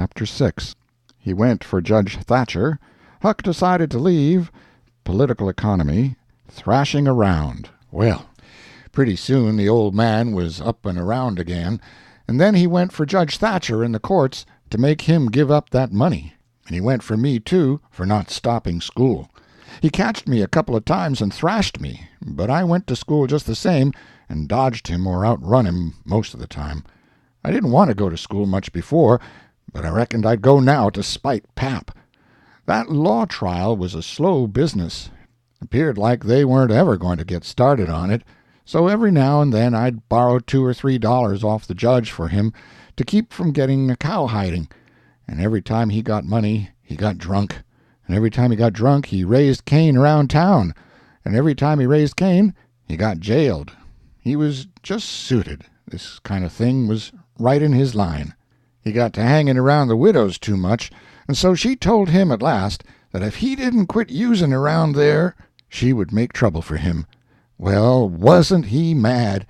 Chapter 6. He went for Judge Thatcher. Huck decided to leave. Political economy. Thrashing around. Well, pretty soon the old man was up and around again, and then he went for Judge Thatcher in the courts to make him give up that money. And he went for me, too, for not stopping school. He catched me a couple of times and thrashed me, but I went to school just the same and dodged him or outrun him most of the time. I didn't want to go to school much before, but I reckoned I'd go now to spite Pap. That law trial was a slow business. Appeared like they weren't ever going to get started on it, so every now and then I'd borrow $2 or $3 off the judge for him to keep from getting a cowhiding, and every time he got money he got drunk, and every time he got drunk he raised Cain around town, and every time he raised Cain he got jailed. He was just suited. This kind of thing was right in his line. He got to hanging around the widow's too much, and so she told him at last that if he didn't quit using around there, she would make trouble for him. Well, wasn't he mad?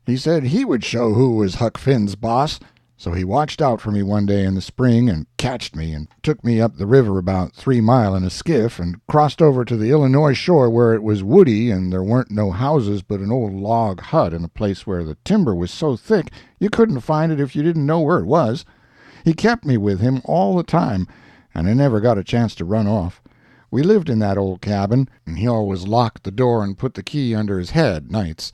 He said he would show who was Huck Finn's boss, so he watched out for me one day in the spring and catched me and took me up the river about 3 mile in a skiff and crossed over to the Illinois shore where it was woody and there weren't no houses but an old log hut in a place where the timber was so thick you couldn't find it if you didn't know where it was. He kept me with him all the time, and I never got a chance to run off. We lived in that old cabin, and he always locked the door and put the key under his head nights.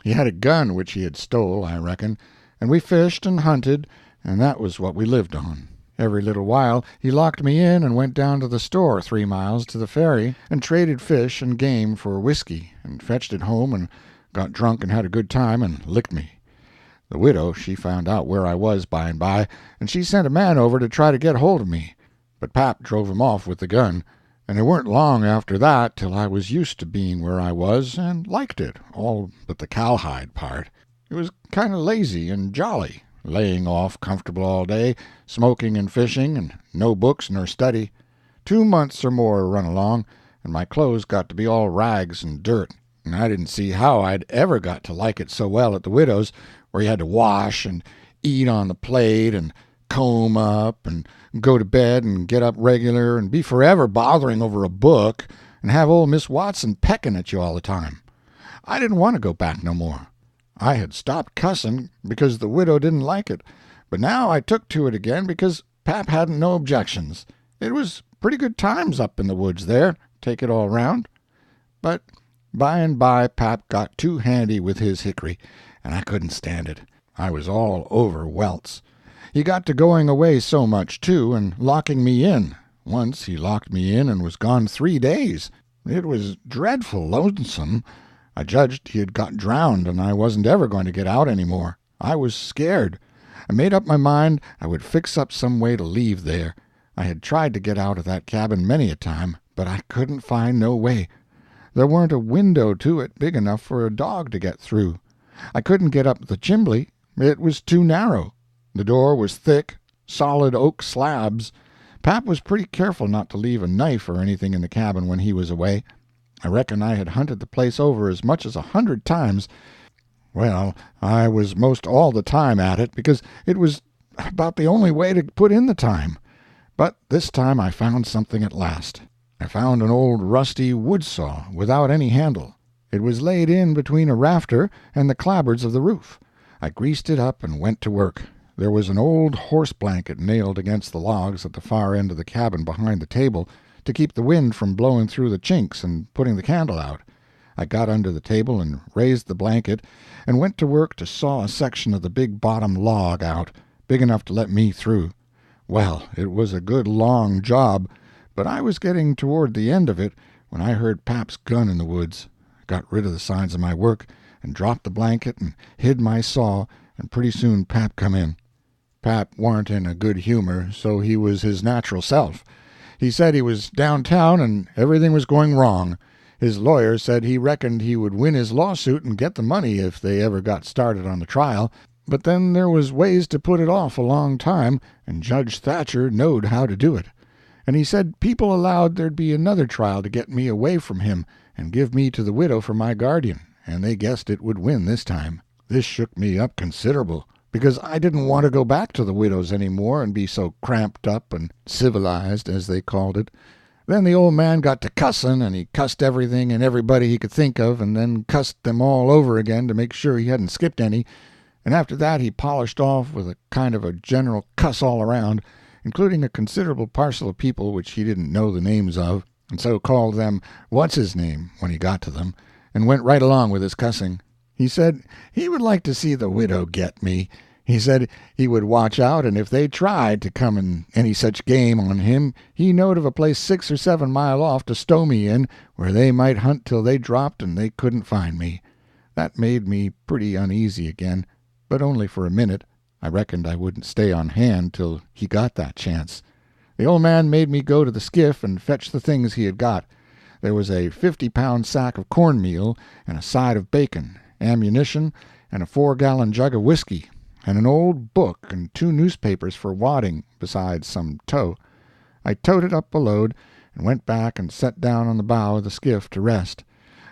He had a gun which he had stole, I reckon, and we fished and hunted, and that was what we lived on. Every little while he locked me in and went down to the store 3 miles to the ferry and traded fish and game for whiskey, and fetched it home and got drunk and had a good time and licked me. The widow, she found out where I was by and by, and she sent a man over to try to get hold of me, but Pap drove him off with the gun, and it weren't long after that till I was used to being where I was and liked it, all but the cowhide part. It was kind of lazy and jolly, laying off comfortable all day, smoking and fishing, and no books nor study. 2 months or more run along, and my clothes got to be all rags and dirt, and I didn't see how I'd ever got to like it so well at the widow's, where you had to wash and eat on the plate and comb up and go to bed and get up regular and be forever bothering over a book and have old Miss Watson pecking at you all the time. I didn't want to go back no more. I had stopped cussing because the widow didn't like it, but now I took to it again because Pap hadn't no objections. It was pretty good times up in the woods there, take it all round. But by and by Pap got too handy with his hickory, and I couldn't stand it. I was all over welts. He got to going away so much, too, and locking me in. Once he locked me in and was gone 3 days. It was dreadful lonesome. I judged he had got drowned, and I wasn't ever going to get out any more. I was scared. I made up my mind I would fix up some way to leave there. I had tried to get out of that cabin many a time, but I couldn't find no way. There weren't a window to it big enough for a dog to get through. I couldn't get up the chimbley. It was too narrow. The door was thick, solid oak slabs. Pap was pretty careful not to leave a knife or anything in the cabin when he was away. I reckon I had hunted the place over as much as 100 times. Well, I was most all the time at it, because it was about the only way to put in the time. But this time I found something at last. I found an old rusty wood saw without any handle. It was laid in between a rafter and the clapboards of the roof. I greased it up and went to work. There was an old horse blanket nailed against the logs at the far end of the cabin behind the table, to keep the wind from blowing through the chinks and putting the candle out. I got under the table and raised the blanket, and went to work to saw a section of the big bottom log out, big enough to let me through. Well, it was a good long job, but I was getting toward the end of it when I heard Pap's gun in the woods. I got rid of the signs of my work, and dropped the blanket and hid my saw, and pretty soon Pap come in. Pap warn't in a good humor, so he was his natural self. He said he was downtown and everything was going wrong. His lawyer said he reckoned he would win his lawsuit and get the money if they ever got started on the trial, but then there was ways to put it off a long time, and Judge Thatcher knowed how to do it. And he said people allowed there'd be another trial to get me away from him and give me to the widow for my guardian, and they guessed it would win this time. This shook me up considerable. because I didn't want to go back to the widow's any more and be so cramped up and civilized, as they called it. Then the old man got to cussin', and he cussed everything and everybody he could think of, and then cussed them all over again to make sure he hadn't skipped any, and after that he polished off with a kind of a general cuss all around, including a considerable parcel of people which he didn't know the names of, and so called them what's-his-name when he got to them, and went right along with his cussing. He said he would like to see the widow get me. He said he would watch out, and if they tried to come in any such game on him, he knowed of a place 6 or 7 mile off to stow me in, where they might hunt till they dropped and they couldn't find me. That made me pretty uneasy again, but only for a minute. I reckoned I wouldn't stay on hand till he got that chance. The old man made me go to the skiff and fetch the things he had got. There was a 50-pound sack of cornmeal and a side of bacon, ammunition, and a 4-gallon jug of whiskey, and an old book and 2 newspapers for wadding, besides some tow. I toted up a load, and went back and sat down on the bow of the skiff to rest.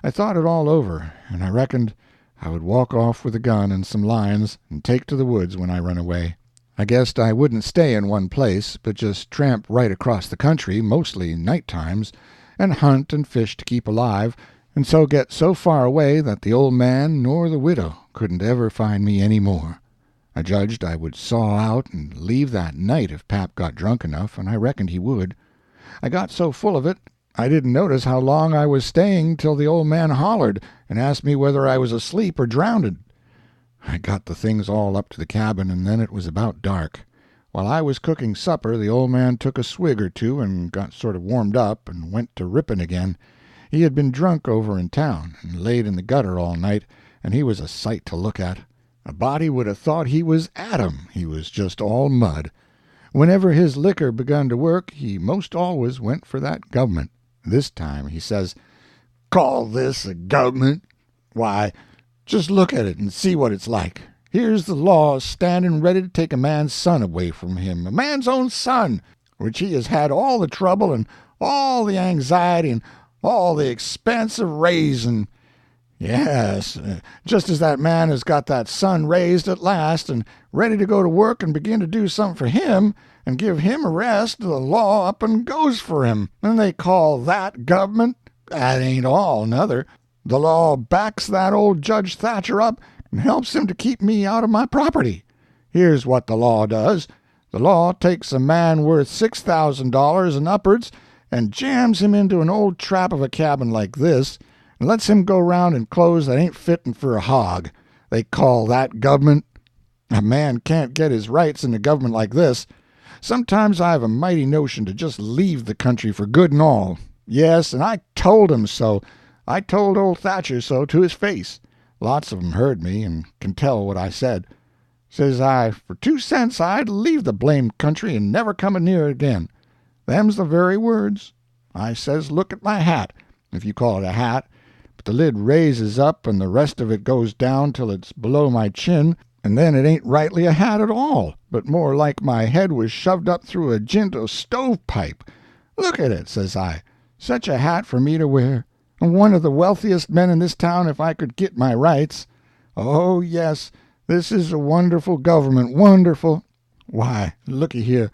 I thought it all over, and I reckoned I would walk off with a gun and some lines and take to the woods when I run away. I guessed I wouldn't stay in one place, but just tramp right across the country, mostly night times, and hunt and fish to keep alive, and so get so far away that the old man nor the widow couldn't ever find me any more. I judged I would saw out and leave that night if pap got drunk enough, and I reckoned he would. I got so full of it I didn't notice how long I was staying till the old man hollered and asked me whether I was asleep or drownded. I got the things all up to the cabin, and then it was about dark. While I was cooking supper, the old man took a swig or two and got sort of warmed up and went to ripping again. He had been drunk over in town and laid in the gutter all night, and he was a sight to look at. A body would have thought he was Adam, he was just all mud. Whenever his liquor begun to work, he most always went for that government. This time he says, "Call this a government? Why, just look at it and see what it's like. Here's the law standing ready to take a man's son away from him, a man's own son, which he has had all the trouble and all the anxiety and all the expense of raising. Yes, just as that man has got that son raised at last and ready to go to work and begin to do something for him and give him a rest, the law up and goes for him, and they call that government. That ain't all, nuther. The law backs that old Judge Thatcher up and helps him to keep me out of my property. Here's what the law does. The law takes a man worth $6,000 and upwards and jams him into an old trap of a cabin like this, and lets him go round in clothes that ain't fitting for a hog. They call that government. A man can't get his rights in a government like this. Sometimes I have a mighty notion to just leave the country for good and all. Yes, and I told him so. I told old Thatcher so to his face. Lots of 'em heard me and can tell what I said. Says I, for 2 cents I'd leave the blamed country and never come near it again. Them's the very words. I says, look at my hat, if you call it a hat, but the lid raises up and the rest of it goes down till it's below my chin, and then it ain't rightly a hat at all, but more like my head was shoved up through a jinto stovepipe. Look at it, says I. Such a hat for me to wear. And one of the wealthiest men in this town if I could get my rights. Oh, yes, this is a wonderful government, wonderful. Why, looky here.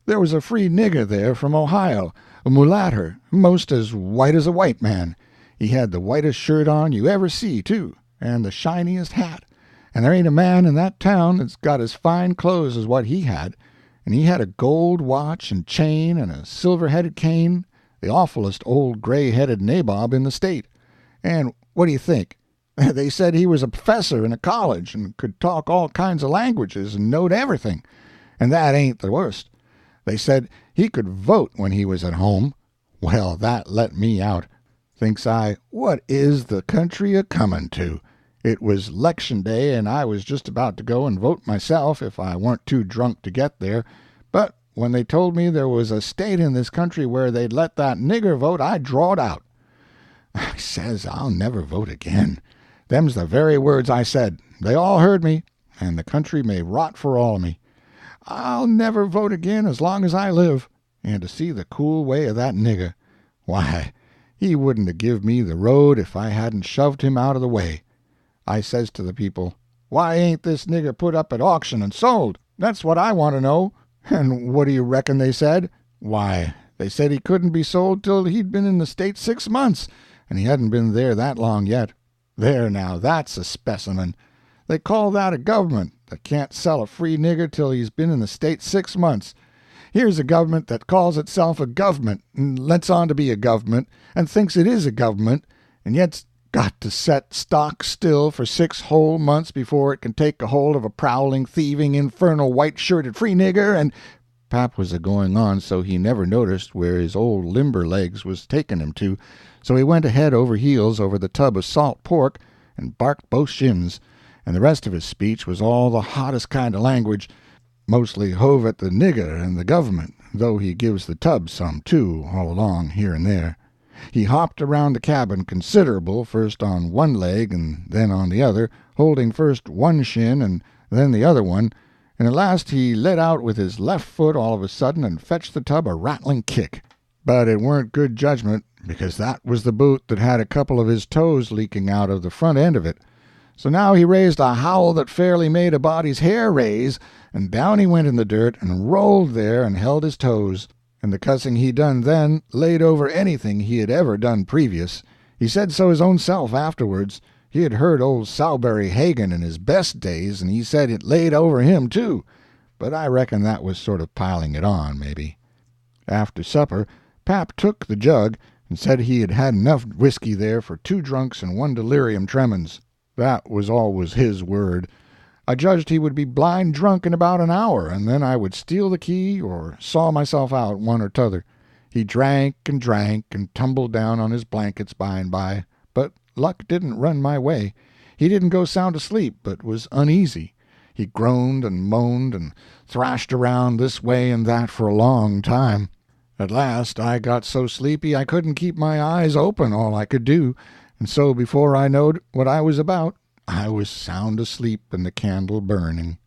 There was a free nigger there from Ohio, a mulatter, most as white as a white man. He had the whitest shirt on you ever see, too, and the shiniest hat. And there ain't a man in that town that's got as fine clothes as what he had. And he had a gold watch and chain and a silver-headed cane, the awfulest old gray-headed nabob in the state. And what do you think? They said he was a professor in a college and could talk all kinds of languages and knowed everything. And that ain't the worst. They said he could vote when he was at home. Well, that let me out. Thinks I, what is the country a-comin' to? It was 'lection day, and I was just about to go and vote myself if I weren't too drunk to get there. But when they told me there was a state in this country where they'd let that nigger vote, I drawed out. I says I'll never vote again. Them's the very words I said. They all heard me, and the country may rot for all of me. I'll never vote again as long as I live. And to see the cool way of that nigger, why, he wouldn't have give me the road if I hadn't shoved him out of the way. I says to the people, Why ain't this nigger put up at auction and sold? That's what I want to know." And what do you reckon they said? Why, they said he couldn't be sold till he'd been in the States 6 months, and he hadn't been there that long yet. There now, that's a specimen. They call that a government that can't sell a free nigger till he's been in the States 6 months. Here's a government that calls itself a government, and lets on to be a government, and thinks it is a government, and yet's got to set stock still for 6 whole months before it can take a hold of a prowling, thieving, infernal, white-shirted free nigger, and— Pap was a-going on so he never noticed where his old limber legs was taking him to, so he went ahead over heels over the tub of salt pork and barked both shins, and the rest of his speech was all the hottest kind of language, mostly hove at the nigger and the government, though he gives the tub some, too, all along, here and there. He hopped around the cabin considerable, first on one leg and then on the other, holding first one shin and then the other one, and at last he let out with his left foot all of a sudden and fetched the tub a rattling kick. But it weren't good judgment, because that was the boot that had a couple of his toes leaking out of the front end of it. So now he raised a howl that fairly made a body's hair raise, and down he went in the dirt and rolled there and held his toes. And the cussing he done then laid over anything he had ever done previous. He said so his own self afterwards. He had heard old Sowberry Hagan in his best days, and he said it laid over him, too. But I reckon that was sort of piling it on, maybe. After supper, Pap took the jug and said he had had enough whiskey there for 2 drunks and 1 delirium tremens. That was always his word. I judged he would be blind drunk in about an hour, and then I would steal the key or saw myself out, one or t'other. He drank and tumbled down on his blankets by and by, but luck didn't run my way. He didn't go sound asleep, but was uneasy. He groaned and moaned and thrashed around this way and that for a long time. At last I got so sleepy I couldn't keep my eyes open all I could do, and so before I knowed what I was about, I was sound asleep and the candle burning.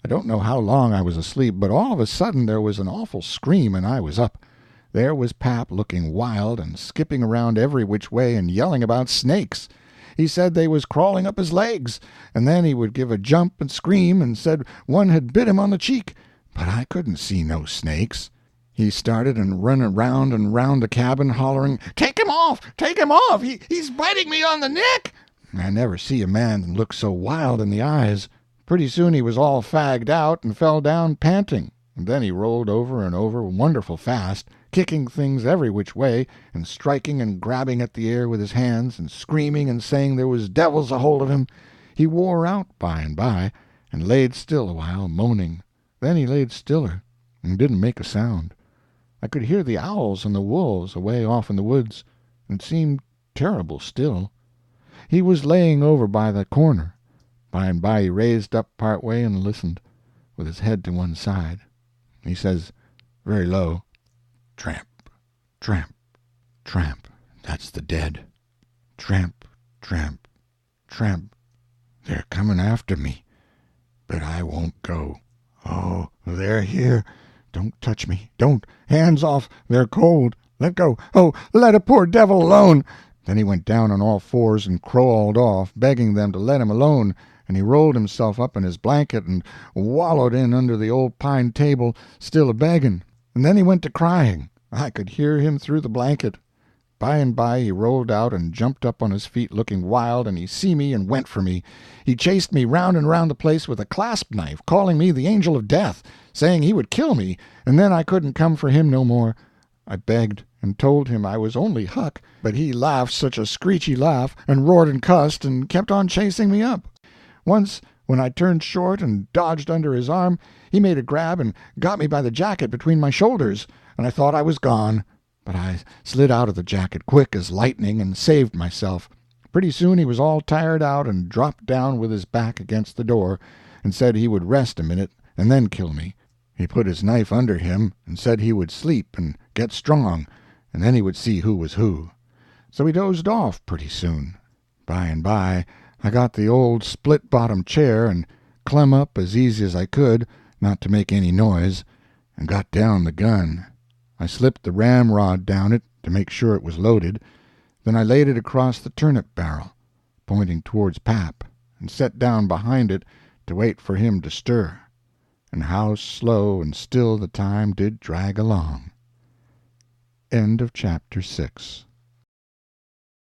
I don't know how long I was asleep, but all of a sudden there was an awful scream, and I was up. There was Pap looking wild and skipping around every which way and yelling about snakes. He said they was crawling up his legs, and then he would give a jump and scream and said one had bit him on the cheek, but I couldn't see no snakes. He started and run around and round the cabin hollering, "Take him off! Take him off! He's biting me on the neck!" I never see a man look so wild in the eyes. Pretty soon he was all fagged out and fell down panting, and then he rolled over and over wonderful fast, kicking things every which way, and striking and grabbing at the air with his hands, and screaming and saying there was devils a hold of him. He wore out by and by, and laid still a while, moaning. Then he laid stiller, and didn't make a sound. I could hear the owls and the wolves away off in the woods, and it seemed terrible still. He was laying over by the corner. By and by he raised up part way and listened, with his head to one side. He says, very low, "Tramp, tramp, tramp, that's the dead. Tramp, tramp, tramp, they're coming after me, but I won't go. Oh, they're here. Don't touch me. Don't. Hands off. They're cold. Let go. Oh, let a poor devil alone." Then he went down on all fours and crawled off, begging them to let him alone, and he rolled himself up in his blanket and wallowed in under the old pine table, still a-begging. And then he went to crying. I could hear him through the blanket. By and by he rolled out and jumped up on his feet looking wild, and he see me and went for me. He chased me round and round the place with a clasp knife, calling me the angel of death, saying he would kill me, and then I couldn't come for him no more. I begged and told him I was only Huck, but he laughed such a screechy laugh, and roared and cussed, and kept on chasing me up. Once, when I turned short and dodged under his arm, he made a grab and got me by the jacket between my shoulders, and I thought I was gone. But I slid out of the jacket quick as lightning and saved myself. Pretty soon he was all tired out and dropped down with his back against the door, and said he would rest a minute and then kill me. He put his knife under him and said he would sleep and get strong, and then he would see who was who. So he dozed off pretty soon. By and by I got the old split-bottom chair and clem up as easy as I could, not to make any noise, and got down the gun. I slipped the ramrod down it to make sure it was loaded. Then I laid it across the turnip barrel, pointing towards Pap, and set down behind it to wait for him to stir. And how slow and still the time did drag along. End of chapter 6.